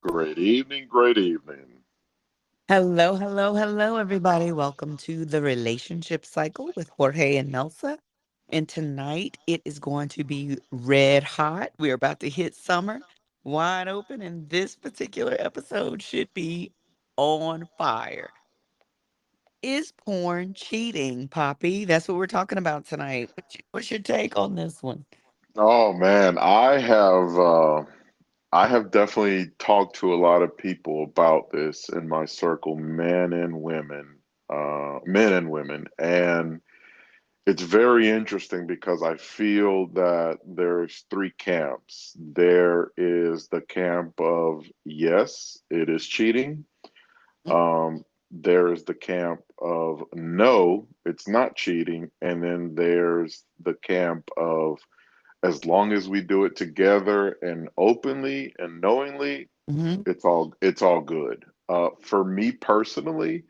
Great evening, great evening. Hello, hello, hello, everybody. Welcome to the relationship cycle with Jorge and Nelsa. And tonight it is going to be red hot. We're about to hit summer wide open, and this particular episode should be on fire. Is porn cheating, Poppy? That's what we're talking about tonight. What's your take on this one? Oh man, I have definitely talked to a lot of people about this in my circle, men and women, and it's very interesting because I feel that there's three camps. There is the camp of yes, it is cheating. There is the camp of no, it's not cheating, and then there's the camp of as long as we do it together and openly and knowingly, Mm-hmm. it's all good. For me personally,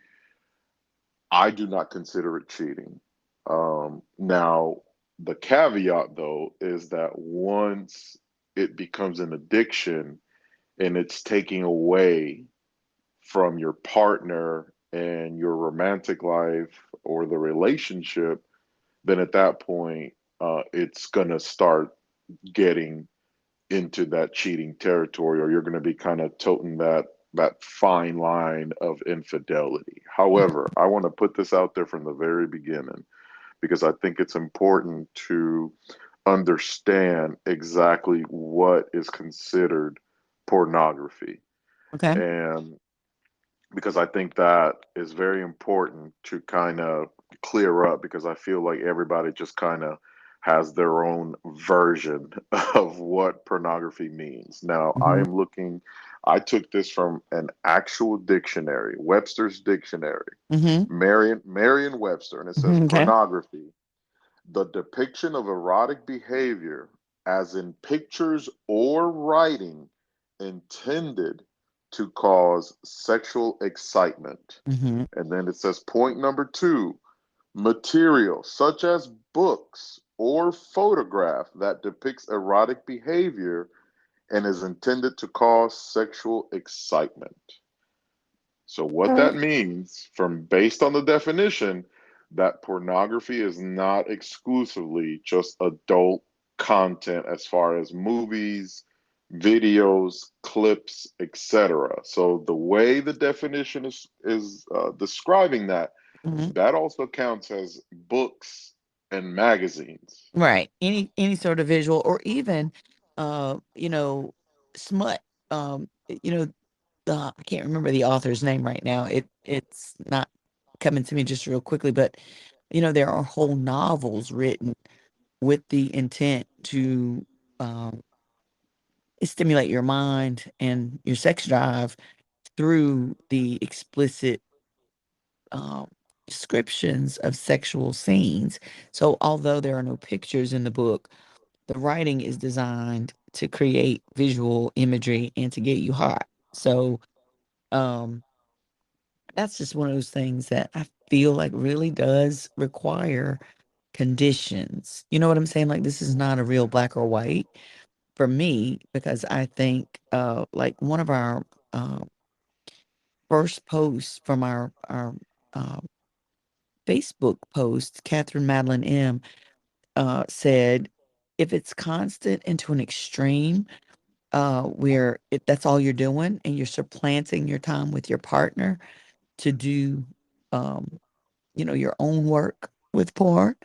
I do not consider it cheating. Now, the caveat though is that once it becomes an addiction and it's taking away from your partner and your romantic life or the relationship, then at that point, it's gonna start getting into that cheating territory, or you're going to be kind of toting that fine line of infidelity. However, I want to put this out there from the very beginning because I think it's important to understand exactly what is considered pornography. Okay. And because I think that is very important to kind of clear up because I feel like everybody just kind of has their own version of what pornography means. Now, Mm-hmm. I took this from an actual dictionary, Webster's Dictionary, Mm-hmm. Merriam-Webster, and it says Okay. pornography, the depiction of erotic behavior as in pictures or writing intended to cause sexual excitement. Mm-hmm. And then it says point number two, material such as books or photograph that depicts erotic behavior and is intended to cause sexual excitement. So what All that right. means from based on the definition that pornography is not exclusively just adult content as far as movies, videos, clips, etc. So the way the definition is describing that, Mm-hmm. that also counts as books and magazines. Right. Any sort of visual or even you know, smut. You know, I can't remember the author's name right now. It's not coming to me just real quickly, but there are whole novels written with the intent to um stimulate your mind and your sex drive through the explicit um descriptions of sexual scenes. So although there are no pictures in the book, the writing is designed to create visual imagery and to get you hot. So, um, that's just one of those things that I feel like really does require conditions. You know what I'm saying? Like, this is not a real black or white for me because I think, like one of our uh, first posts from our uh, Facebook post, Catherine Madeline M. Said, if it's constant and to an extreme, where that's all you're doing and you're supplanting your time with your partner to do, um, your own work with porn.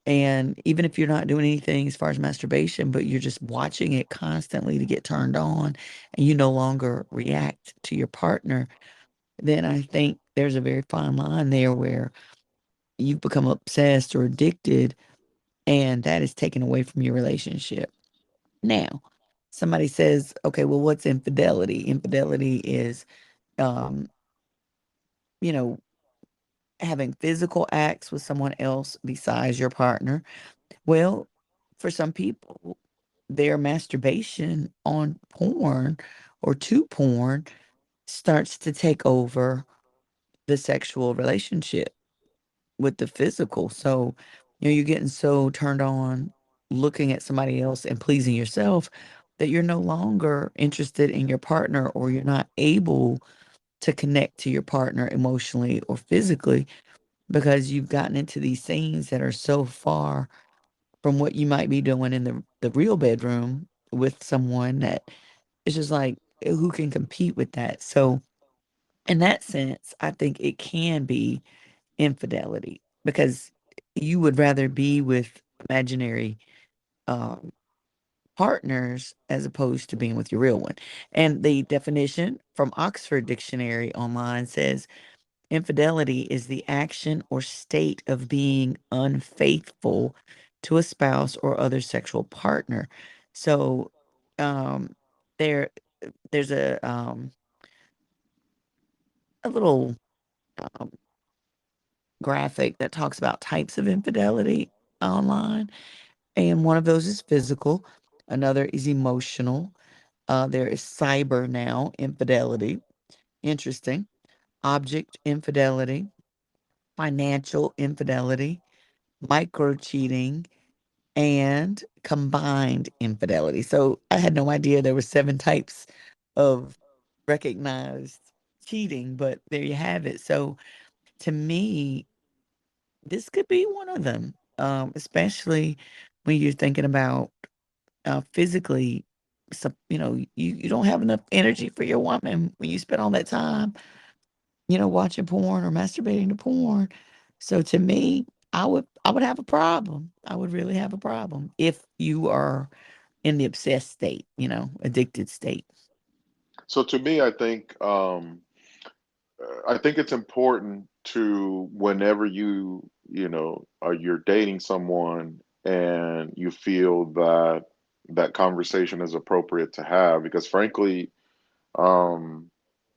And even if you're not doing anything as far as masturbation, but you're just watching it constantly to get turned on and you no longer react to your partner, then I think there's a very fine line there where you've become obsessed or addicted and that is taken away from your relationship. Now, somebody says, okay, well, what's infidelity? Infidelity is, um, you know, having physical acts with someone else besides your partner. Well, for some people, their masturbation on porn or to porn starts to take over the sexual relationship with the physical. So, you're getting so turned on looking at somebody else and pleasing yourself that you're no longer interested in your partner, or you're not able to connect to your partner emotionally or physically because you've gotten into these scenes that are so far from what you might be doing in the real bedroom with someone that it's just like who can compete with that. So in that sense, I think it can be infidelity because you would rather be with imaginary um, partners as opposed to being with your real one. And the definition from Oxford Dictionary online says infidelity is the action or state of being unfaithful to a spouse or other sexual partner. So um, there, there's a little um, graphic that talks about types of infidelity online, and one of those is physical, another is emotional. There is cyber now infidelity. Interesting. Object infidelity, financial infidelity, micro cheating, and combined infidelity. So I had no idea there were 7 types of recognized cheating, but there you have it. So to me, this could be one of them, especially when you're thinking about physically. So, you don't have enough energy for your woman when you spend all that time, watching porn or masturbating to porn. So to me, I would have a problem. I would really have a problem if you are in the obsessed state, addicted state. So to me, I think it's important to whenever you're dating someone and you feel that that conversation is appropriate to have, because frankly, um,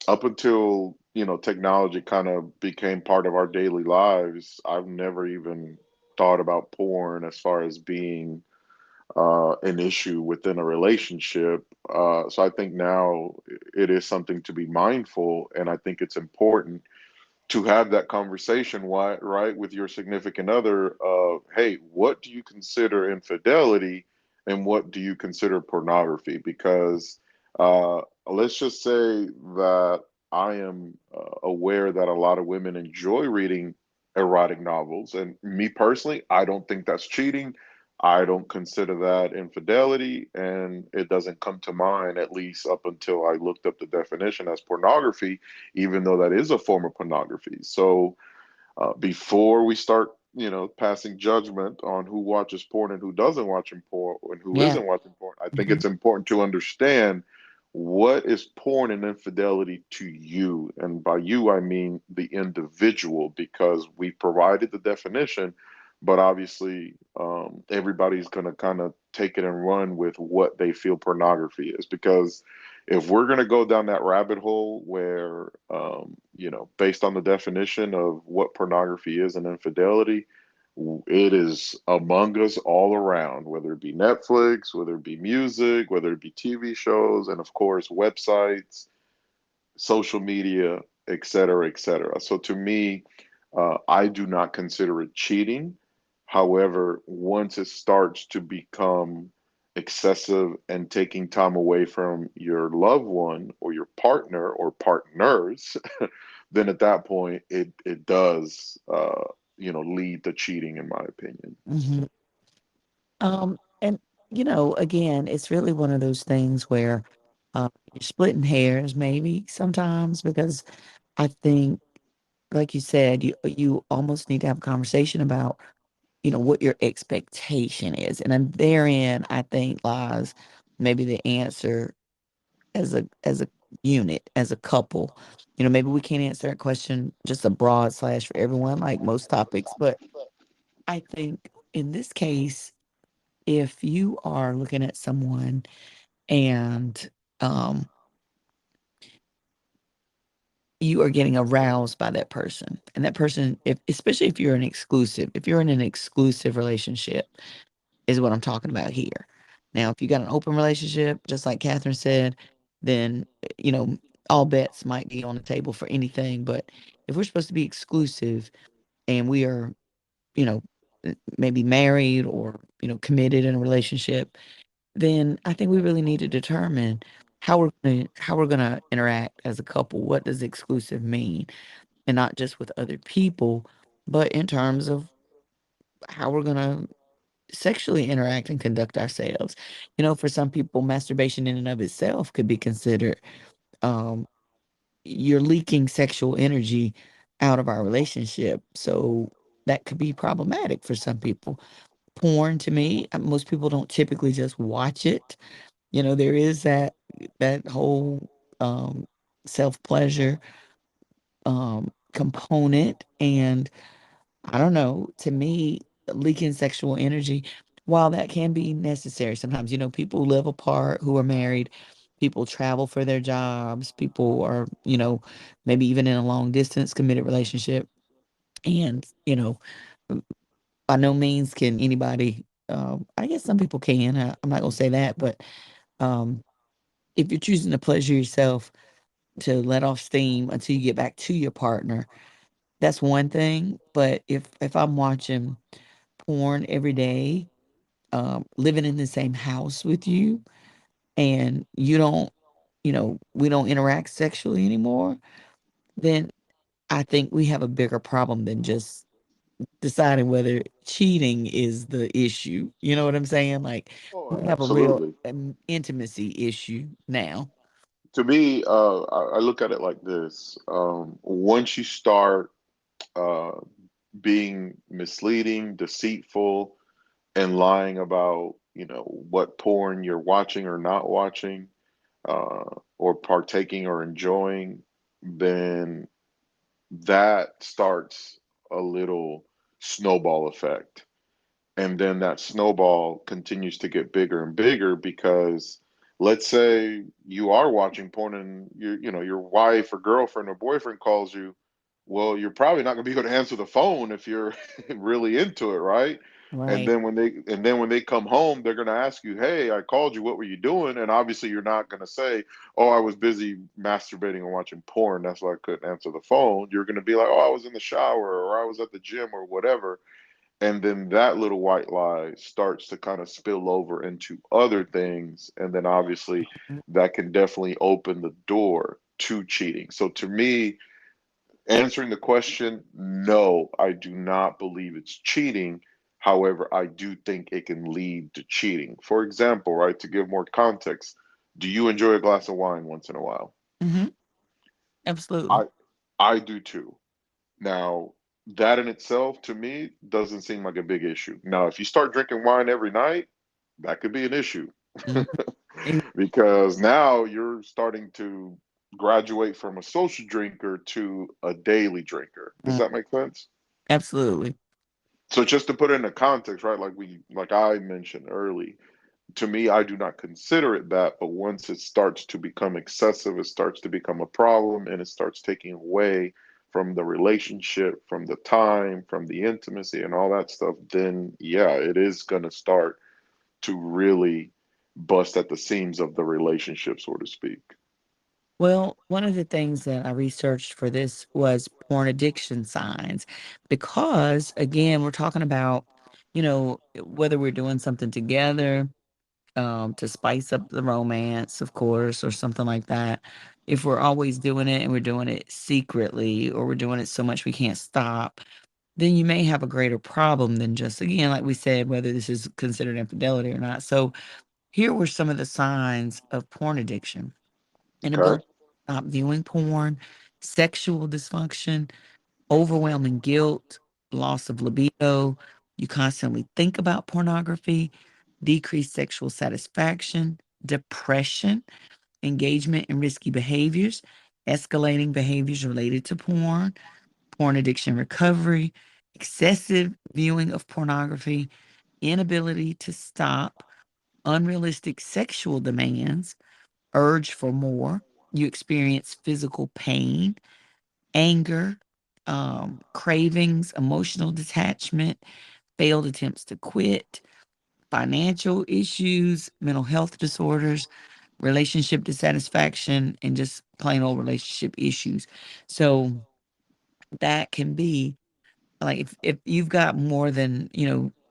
up until technology kind of became part of our daily lives, I've never even thought about porn as far as being an issue within a relationship. So I think now it is something to be mindful, and I think it's important to have that conversation, right, with your significant other of, hey, what do you consider infidelity and what do you consider pornography? Because let's just say that I am aware that a lot of women enjoy reading erotic novels. And me personally, I don't think that's cheating. I don't consider that infidelity. And it doesn't come to mind, at least up until I looked up the definition as pornography, even though that is a form of pornography. So before we start, passing judgment on who watches porn and who doesn't watch porn and who Yeah. isn't watching porn, I think Mhm. it's important to understand what is porn and infidelity to you. And by you, I mean the individual, because we provided the definition, but obviously everybody's going to kind of take it and run with what they feel pornography is. Because if we're going to go down that rabbit hole where, based on the definition of what pornography is and infidelity, it is among us all around, whether it be Netflix, whether it be music, whether it be TV shows, and of course, websites, social media, et cetera, et cetera. So to me, I do not consider it cheating. However, once it starts to become excessive and taking time away from your loved one or your partner or partners, then at that point it does lead to cheating, in my opinion. Mhm. And again, it's really one of those things where you're splitting hairs, maybe sometimes, because I think, like you said, you almost need to have a conversation about, what your expectation is, and then therein, I think lies maybe the answer as a unit, as a couple. Maybe we can't answer that question just a broad slash for everyone, like most topics, but I think in this case, if you are looking at someone and um, you are getting aroused by that person, and that person, if especially if you're in an exclusive relationship, is what I'm talking about here. Now, if you got an open relationship, just like Catherine said, then all bets might be on the table for anything. But if we're supposed to be exclusive and we are, you know, maybe married or committed in a relationship, then I think we really need to determine how we're gonna interact as a couple. What does exclusive mean? And not just with other people, but in terms of how we're gonna sexually interact and conduct ourselves. For some people, masturbation in and of itself could be considered um you're leaking sexual energy out of our relationship. So that could be problematic for some people. Porn to me, most people don't typically just watch it. There is that whole self-pleasure component, and I don't know, to me, leaking sexual energy, while that can be necessary sometimes, people live apart who are married, people travel for their jobs, people are, maybe even in a long distance committed relationship. And, by no means can anybody, I guess some people can, I'm not going to say that, but um, if you're choosing to pleasure yourself to let off steam until you get back to your partner, that's one thing. But if I'm watching porn every day, living in the same house with you, and we don't interact sexually anymore, then I think we have a bigger problem than just deciding whether cheating is the issue. You know what I'm saying? Like, Oh, we have a real absolutely. intimacy issue now. To me, I look at it like this. Once you start uh, being misleading, deceitful, and lying about, what porn you're watching or not watching, or partaking or enjoying, then that starts a little snowball effect. And then that snowball continues to get bigger and bigger because let's say you are watching porn and your wife or girlfriend or boyfriend calls you, well, you're probably not going to be able to answer the phone if you're really into it, right? and Right. then when they and then when they come home, they're going to ask you, hey, I called you, what were you doing? And obviously you're not going to say, oh, I was busy masturbating and watching porn, that's why I couldn't answer the phone. You're going to be like, oh, I was in the shower or I was at the gym or whatever. And then that little white lie starts to kind of spill over into other things. And then obviously that can definitely open the door to cheating. So to me, answering the question, no, I do not believe it's cheating. However, I do think it can lead to cheating. For example, right, to give more context, do you enjoy a glass of wine once in a while? Hmm. Absolutely. I I do too. Now, that in itself to me doesn't seem like a big issue. Now, if you start drinking wine every night, that could be an issue Mhm. And- because now you're starting to graduate from a social drinker to a daily drinker. Does mm, that make sense? Absolutely. So just to put it into context, right? Like I mentioned early, to me, I do not consider it that, but once it starts to become excessive, it starts to become a problem and it starts taking away from the relationship, from the time, from the intimacy and all that stuff, then yeah, it is going to start to really bust at the seams of the relationship, so to speak. Well, one of the things that I researched for this was porn addiction signs, because again, we're talking about, whether we're doing something together, to spice up the romance, of course, or something like that. If we're always doing it and we're doing it secretly, or we're doing it so much we can't stop, then you may have a greater problem than just, again, like we said, whether this is considered infidelity or not. So here were some of the signs of porn addiction: Okay. inability to stop viewing porn, sexual dysfunction, overwhelming guilt, loss of libido. You constantly think about pornography, decreased sexual satisfaction, depression, engagement in risky behaviors, escalating behaviors related to porn, porn addiction recovery, excessive viewing of pornography, inability to stop, unrealistic sexual demands, urge for more. You experience physical pain, anger, cravings, emotional detachment, failed attempts to quit, financial issues, mental health disorders, relationship dissatisfaction, and just plain old relationship issues. So that can be like, if you've got more than,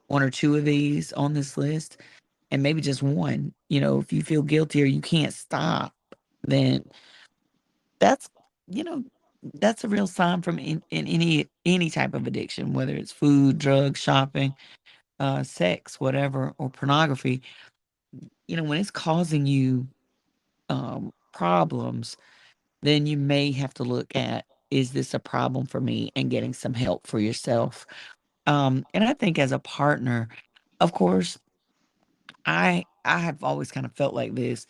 one or two of these on this list, and maybe just one. If you feel guilty or you can't stop, then that's you know that's a real sign from in any type of addiction, whether it's food, drugs, shopping, sex, whatever, or pornography. When it's causing you problems, then you may have to look at, is this a problem for me, and getting some help for yourself. And I think as a partner, of course, I have always kind of felt like this.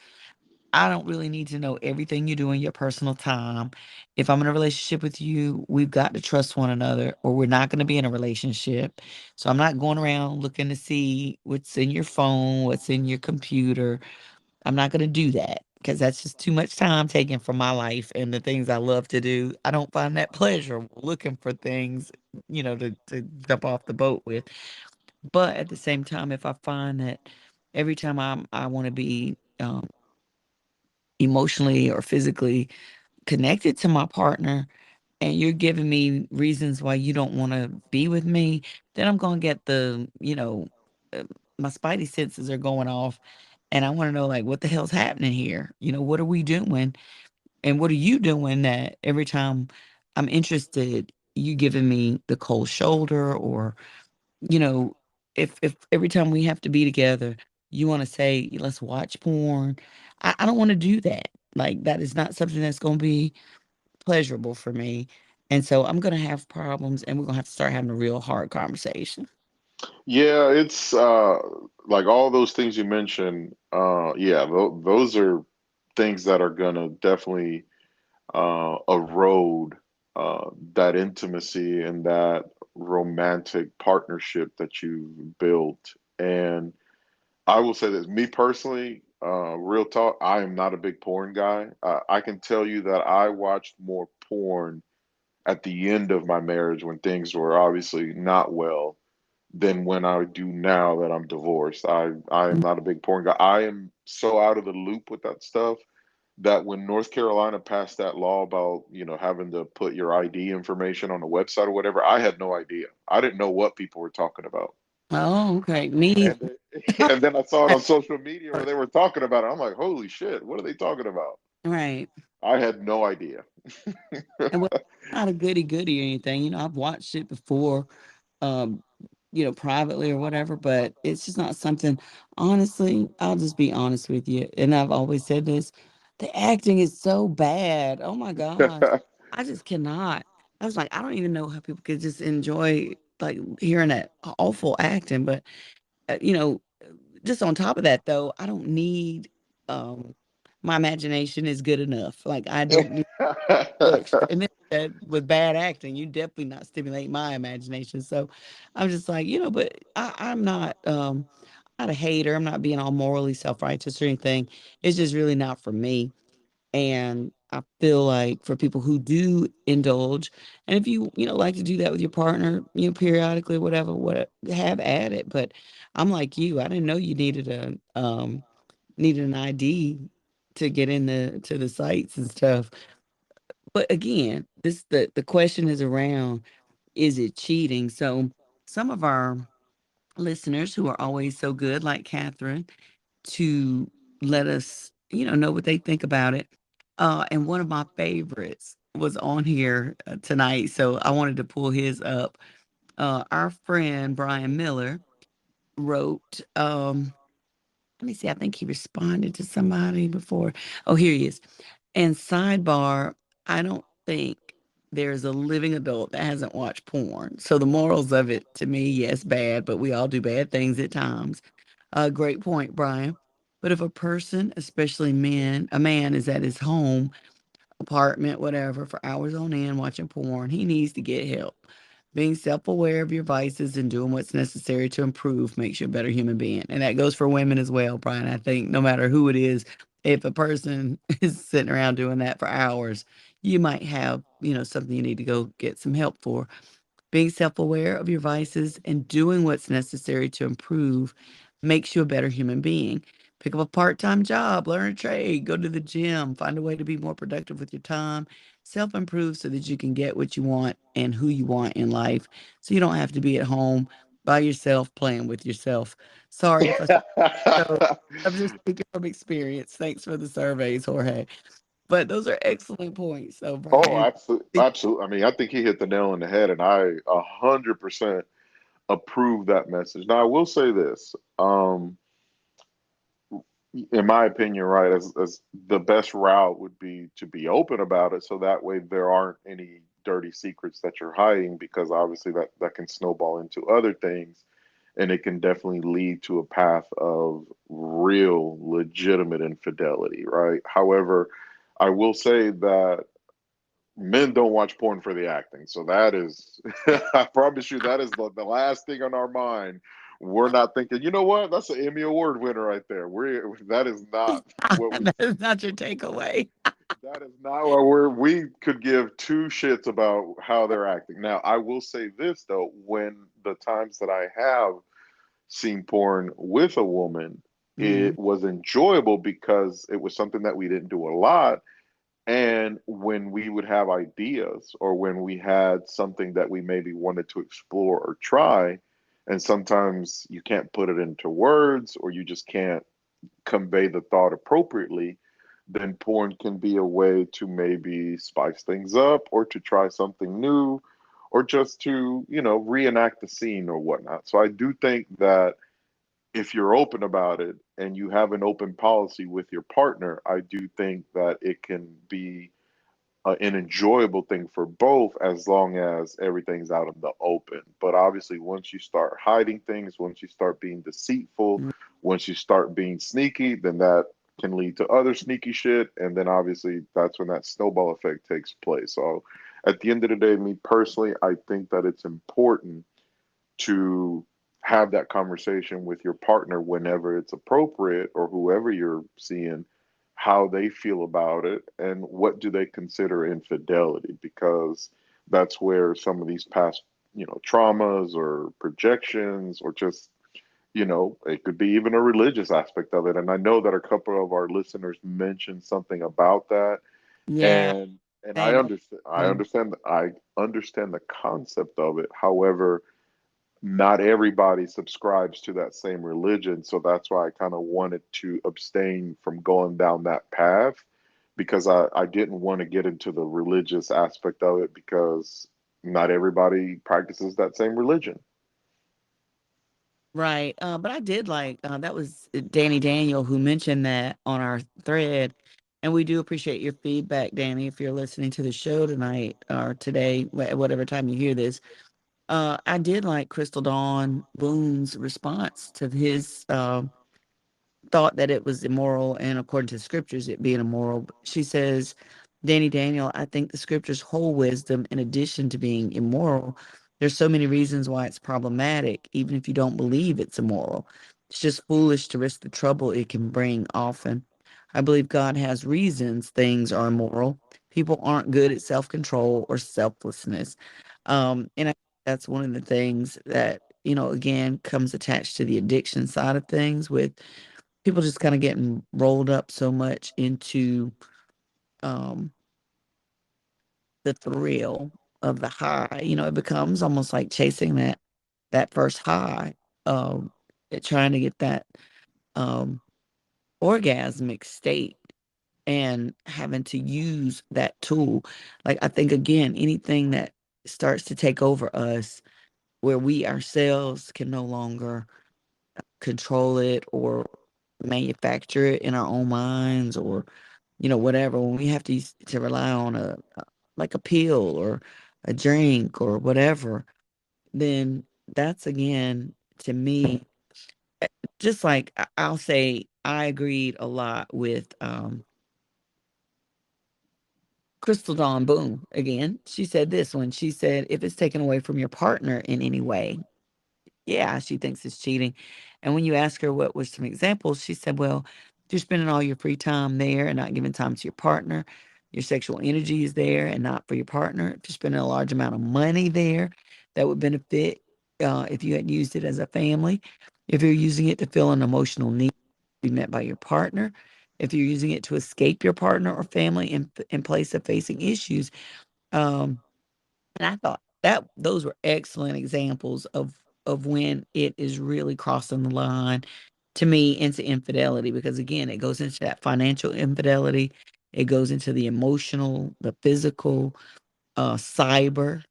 I don't really need to know everything you do in your personal time. If I'm in a relationship with you, we've got to trust one another, or we're not going to be in a relationship. So I'm not going around looking to see what's in your phone, what's in your computer. I'm not going to do that because that's just too much time taken from my life and the things I love to do. I don't find that pleasure looking for things, to jump off the boat with. But at the same time, if I find that every time I want to be emotionally or physically connected to my partner, and you're giving me reasons why you don't want to be with me, then I'm going to get uh, my spidey senses are going off, and I want to know, like, what the hell's happening here? What are we doing? And what are you doing that every time I'm interested, you giving me the cold shoulder? Or, you know, if every time we have to be together, you want to say, let's watch porn. I don't want to do that. Like, that is not something that's going to be pleasurable for me. And so I'm going to have problems, and we're going to have to start having a real hard conversation. Yeah, it's like all those things you mentioned. Yeah, those are things that are gonna definitely erode that intimacy and that romantic partnership that you've built. And I will say this, me personally, real talk, I am not a big porn guy. I can tell you that I watched more porn at the end of my marriage when things were obviously not well than when I do now that I'm divorced. I am not a big porn guy. I am so out of the loop with that stuff that when North Carolina passed that law about, having to put your ID information on the website or whatever, I had no idea. I didn't know what people were talking about. Oh, okay. Me either. And then I saw it on social media where they were talking about it. I'm like, holy shit, what are they talking about? Right. I had no idea. And well, not a goody goody or anything. I've watched it before, um, privately or whatever, but it's just not something, honestly, I'll just be honest with you. And I've always said this, the acting is so bad. Oh my gosh. I just cannot. I was like, I don't even know how people could just enjoy, like, hearing that awful acting. But, uh, you know, just on top of that, though, I don't need, um, my imagination is good enough. Like, I don't need extra. And then that with bad acting, you definitely not stimulate my imagination. So I'm just like, but I'm not a hater. I'm not being all morally self-righteous or anything. It's just really not for me. And I feel like for people who do indulge, and if you, like to do that with your partner, periodically, whatever, what have at it. But I'm like you. I didn't know you needed an ID to get in the sites and stuff. But again, the question is around, is it cheating? So some of our listeners who are always so good, like Catherine, to let us, know what they think about it. And one of my favorites was on here tonight, so I wanted to pull his up. Our friend Brian Miller wrote, let me see, I think he responded to somebody before. Oh, here he is. And sidebar, I don't think there's a living adult that hasn't watched porn. So the morals of it, to me, yes, bad, but we all do bad things at times. Great point, Brian. But if a person, especially a man is at his home, apartment, whatever, for hours on end watching porn, he needs to get help. Being self aware of your vices and doing what's necessary to improve makes you a better human being. And that goes for women as well, Brian. I think no matter who it is, if a person is sitting around doing that for hours, you might have, something you need to go get some help for. Being self aware of your vices and doing what's necessary to improve makes you a better human being. Pick up a part time job, learn a trade, go to the gym, find a way to be more productive with your time, self improve so that you can get what you want and who you want in life. So you don't have to be at home by yourself, playing with yourself. Sorry if I so I'm just speaking from experience. Thanks for the surveys, Jorge. But those are excellent points. So Oh, Brian, absolutely, absolutely. I mean, I think he hit the nail on the head, and I 100% approve that message. Now, I will say this, in my opinion, right, as the best route would be to be open about it, so that way there aren't any dirty secrets that you're hiding, because obviously that can snowball into other things, and it can definitely lead to a path of real, legitimate infidelity, right? However, I will say that men don't watch porn for the acting. So that is, I promise you, that is the last thing on our mind. We're not thinking, you know what? That's an Emmy Award winner right there. That is not what we, that is not your takeaway. that is not what we could give two shits about how they're acting. Now, I will say this though, when the times that I have seen porn with a woman, Mhm. it was enjoyable because it was something that we didn't do a lot, and when we would have ideas or when we had something that we maybe wanted to explore or try, and sometimes you can't put it into words or you just can't convey the thought appropriately, then porn can be a way to maybe spice things up or to try something new or just to, reenact the scene or whatnot. So I do think that if you're open about it and you have an open policy with your partner, I do think that it can be an enjoyable thing for both as long as everything's out in the open. But obviously, once you start hiding things, once you start being deceitful, once you start being sneaky, then that can lead to other sneaky shit. And then obviously, that's when that snowball effect takes place. So at the end of the day, me personally, I think that it's important to have that conversation with your partner whenever it's appropriate, or whoever you're seeing, how they feel about it and what do they consider infidelity, because that's where some of these past, traumas or projections, or just, it could be even a religious aspect of it. And I know that a couple of our listeners mentioned something about that, Yeah, and I same understand, thing. I understand the concept of it. However, not everybody subscribes to that same religion. So that's why I kind of wanted to abstain from going down that path, because I didn't want to get into the religious aspect of it, because not everybody practices that same religion. Right. But I did like that was Danny Daniel who mentioned that on our thread. And we do appreciate your feedback, Danny, if you're listening to the show tonight or today, whatever time you hear this. I did like Crystal Dawn Boone's response to his thought that it was immoral, and according to the scriptures, it being immoral. She says, Danny Daniel, I think the scriptures hold wisdom in addition to being immoral. There's so many reasons why it's problematic, even if you don't believe it's immoral. It's just foolish to risk the trouble it can bring often. I believe God has reasons things are immoral. People aren't good at self control or selflessness. And that's one of the things that, again, comes attached to the addiction side of things with people just kinda getting rolled up so much into, um, the thrill of the high, it becomes almost like chasing that first high, trying to get that, um, orgasmic state and having to use that tool. Like, I think, again, anything that starts to take over us where we ourselves can no longer control it or manufacture it in our own minds or whatever, when we have to to rely on like a pill or a drink or whatever, then that's again to me just like I'll say I agreed a lot with Crystal Dawn Boom again. She said this one. She said, if it's taken away from your partner in any way, yeah, she thinks it's cheating. And when you ask her what was some examples, she said, well, if you're spending all your free time there and not giving time to your partner, your sexual energy is there and not for your partner. If you're spending a large amount of money there, that would benefit if you had used it as a family. If you're using it to fill an emotional need be met by your partner. If you're using it to escape your partner or family in place of facing issues. Um, and I thought that those were excellent examples of of when it is really crossing the line to me into infidelity, because again, it goes into that financial infidelity, it goes into the emotional, the physical, cyber,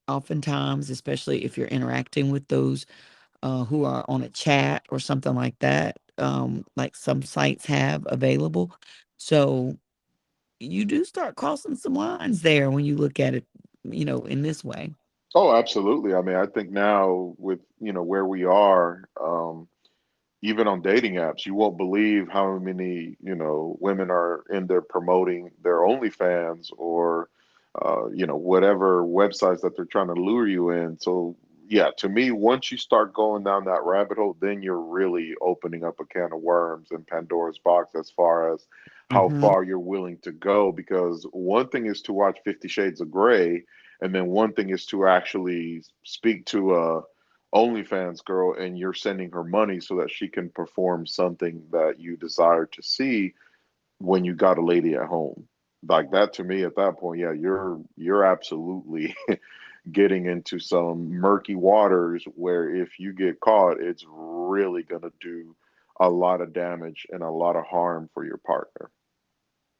oftentimes, especially if you're interacting with those who are on a chat or something like that, like some sites have available. So you do start crossing some lines there when you look at it, in this way. Oh, absolutely. I mean, I think now with, where we are, even on dating apps, you won't believe how many, women are in there promoting their OnlyFans or, whatever websites that they're trying to lure you in. So, yeah, to me, once you start going down that rabbit hole, then you're really opening up a can of worms and Pandora's box as far as how Hmm. far you're willing to go. Because one thing is to watch 50 Shades of Grey, and then one thing is to actually speak to a OnlyFans girl and you're sending her money so that she can perform something that you desire to see when you got a lady at home. Like that to me at that point, yeah, you're absolutely getting into some murky waters where if you get caught, it's really gonna do a lot of damage and a lot of harm for your partner.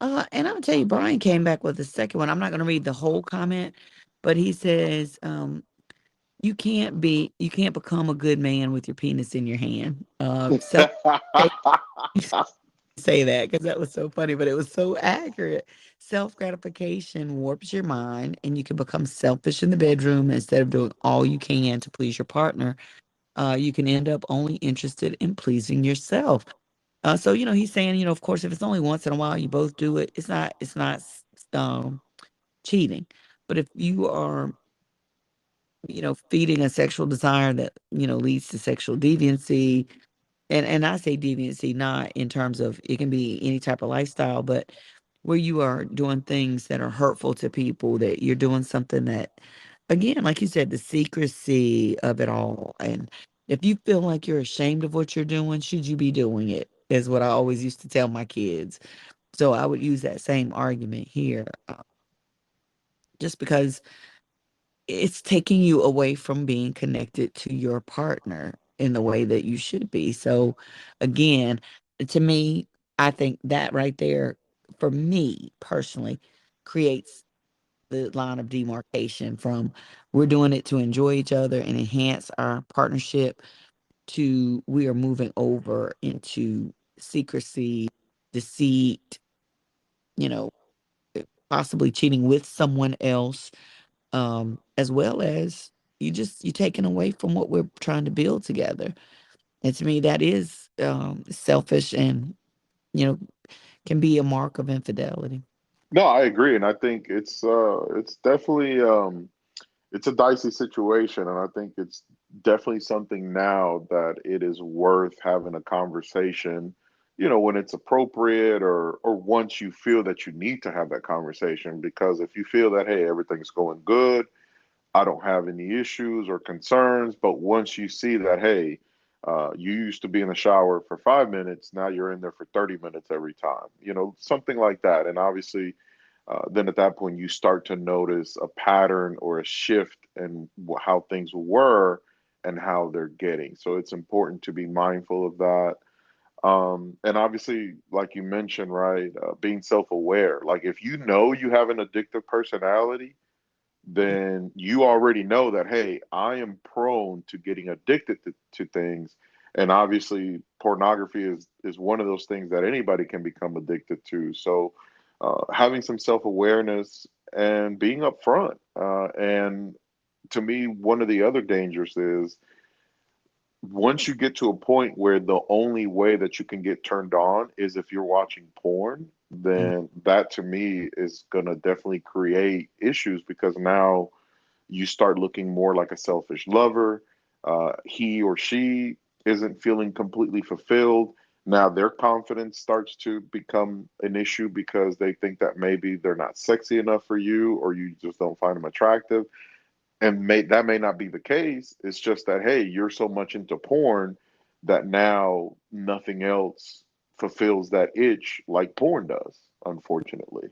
And I'll tell you, Brian came back with a second one. I'm not going to read the whole comment, but he says, you can't become a good man with your penis in your hand. Self say that because that was so funny, but it was so accurate. Self gratification warps your mind, and you can become selfish in the bedroom instead of doing all you can to please your partner. You can end up only interested in pleasing yourself. So he's saying, of course, if it's only once in a while, you both do it. It's not cheating. But if you are, feeding a sexual desire that leads to sexual deviancy, and I say deviancy not in terms of it can be any type of lifestyle, but where you are doing things that are hurtful to people, that you're doing something that, again, like you said, the secrecy of it all. And if you feel like you're ashamed of what you're doing, should you be doing it? Is what I always used to tell my kids. So I would use that same argument here, just because it's taking you away from being connected to your partner in the way that you should be. So again, to me, I think that right there, for me personally, creates the line of demarcation from we're doing it to enjoy each other and enhance our partnership to we are moving over into secrecy, deceit, you know, possibly cheating with someone else, as well as you taking away from what we're trying to build together. And to me, that is selfish and you know can be a mark of infidelity. No, I agree, and I think it's definitely it's a dicey situation, and I think it's definitely something now that it is worth having a conversation, when it's appropriate or once you feel that you need to have that conversation. Because if you feel that, hey, everything's going good, I don't have any issues or concerns. But once you see that, hey, you used to be in the shower for 5 minutes, now you're in there for 30 minutes every time, something like that. And obviously, then at that point, you start to notice a pattern or a shift in how things were and how they're getting. So it's important to be mindful of that. And obviously, like you mentioned, right, being self aware. Like if you know you have an addictive personality, then you already know that, hey, I am prone to getting addicted to things. And obviously, pornography is one of those things that anybody can become addicted to. So, having some self awareness and being upfront. And to me, one of the other dangers is once you get to a point where the only way that you can get turned on is if you're watching porn, Mm. then that to me is going to definitely create issues because now you start looking more like a selfish lover. He or she isn't feeling completely fulfilled. Now their confidence starts to become an issue because they think that maybe they're not sexy enough for you or you just don't find them attractive. And that may not be the case. It's just that, hey, you're so much into porn that now nothing else fulfills that itch like porn does, unfortunately.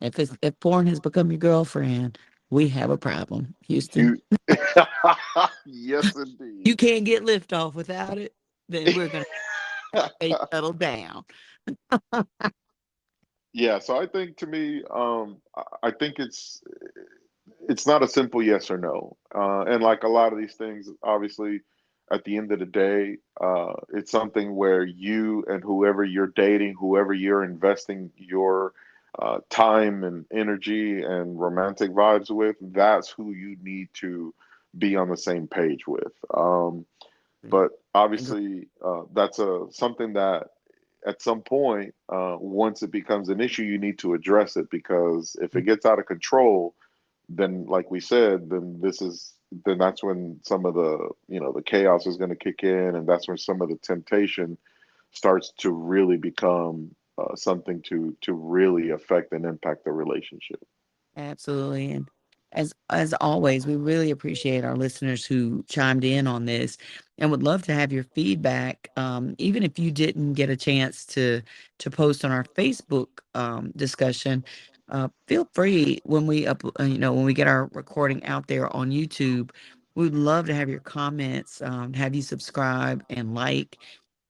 If porn has become your girlfriend, we have a problem, Houston. You, yes, indeed. You can't get liftoff without it, then we're gonna stay settled down. Yeah, so I think to me, I think it's not a simple yes or no. And like a lot of these things, obviously, at the end of the day, it's something where you and whoever you're dating, whoever you're investing your time and energy and romantic vibes with, that's who you need to be on the same page with. But Agree. obviously, that's a something that at some point, once it becomes an issue, you need to address it because if it gets out of control, then like we said, then that's when some of the the chaos is going to kick in, and that's when some of the temptation starts to really become something to really affect and impact the relationship. Absolutely. And as always, we really appreciate our listeners who chimed in on this and would love to have your feedback. Even if you didn't get a chance to post on our Facebook discussion, feel free when we when we get our recording out there on YouTube. We'd love to have your comments, have you subscribe and like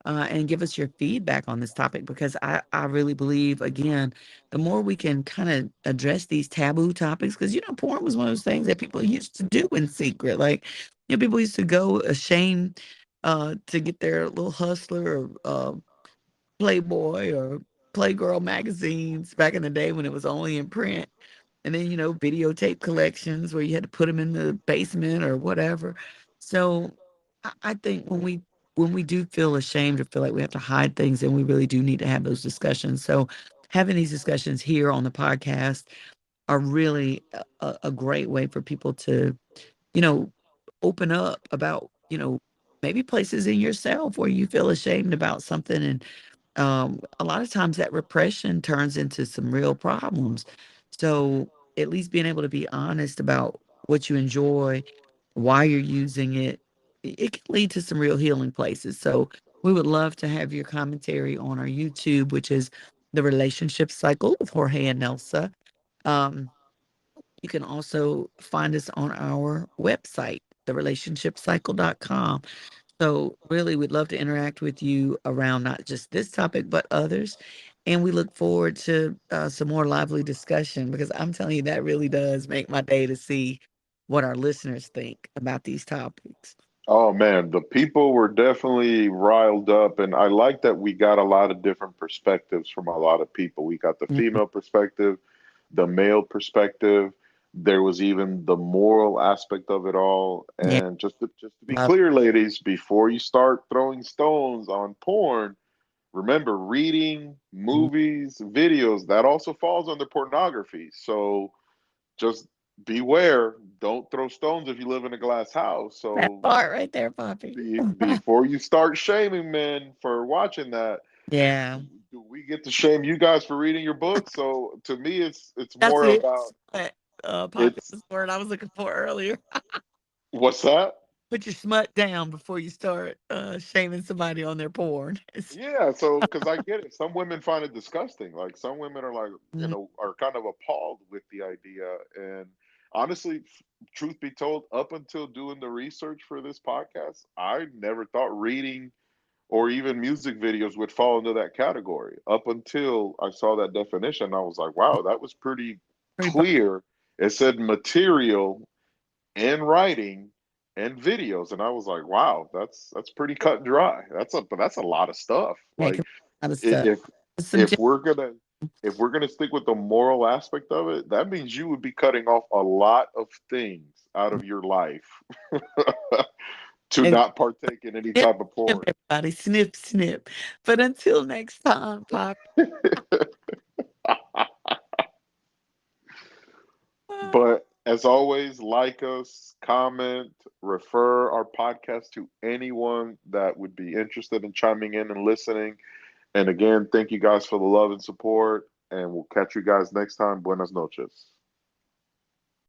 and give us your feedback on this topic because I really believe, again, the more we can kind of address these taboo topics, because, porn was one of those things that people used to do in secret. Like, people used to go ashamed to get their little Hustler or Playboy or Playgirl magazines back in the day when it was only in print, and then videotape collections where you had to put them in the basement or whatever. So I think when we do feel ashamed or feel like we have to hide things, then we really do need to have those discussions. So having these discussions here on the podcast are really a great way for people to you know open up about maybe places in yourself where you feel ashamed about something. And a lot of times that repression turns into some real problems. So at least being able to be honest about what you enjoy, why you're using it, it can lead to some real healing places. So we would love to have your commentary on our YouTube, which is The Relationship Cycle with Jorge and Nelsa. Um, you can also find us on our website, therelationshipcycle.com. So, really, we'd love to interact with you around not just this topic, but others. And we look forward to some more lively discussion because I'm telling you, that really does make my day to see what our listeners think about these topics. Oh man, the people were definitely riled up, and I like that we got a lot of different perspectives from a lot of people. We got the Mhm. female perspective, the male perspective. There was even the moral aspect of it all. Yeah. And just to be Love. clear, ladies, before you start throwing stones on porn, remember reading, movies, videos, that also falls under pornography. So just beware. Don't throw stones if you live in a glass house. That So part right there, Poppy. before you start shaming men for watching that, Yeah. do we get to shame you guys for reading your book? So to me, it's That's more it. about Smut. Poppy it's was the word I was looking for earlier. what's that? Put your smut down before you start shaming somebody on their porn. Yeah, so because I get it, some women find it disgusting. Like some women are like, Mhm. are kind of appalled with the idea. And honestly, truth be told, up until doing the research for this podcast, I never thought reading or even music videos would fall into that category. Up until I saw that definition, I was like, wow, that was pretty Pretty clear. It said material and writing and videos, and I was like, wow, that's pretty cut and dry. That's a lot of stuff. Make Like a lot of stuff. if Subject. if we're gonna if we're gonna stick with the moral aspect of it, that means you would be cutting off a lot of things out of your life to not partake in any Snip, type of snip, porn. everybody. Snip, snip. But until next time, Pop. But as always, like us, comment, refer our podcast to anyone that would be interested in chiming in and listening. And again, thank you guys for the love and support. And we'll catch you guys next time. Buenas noches.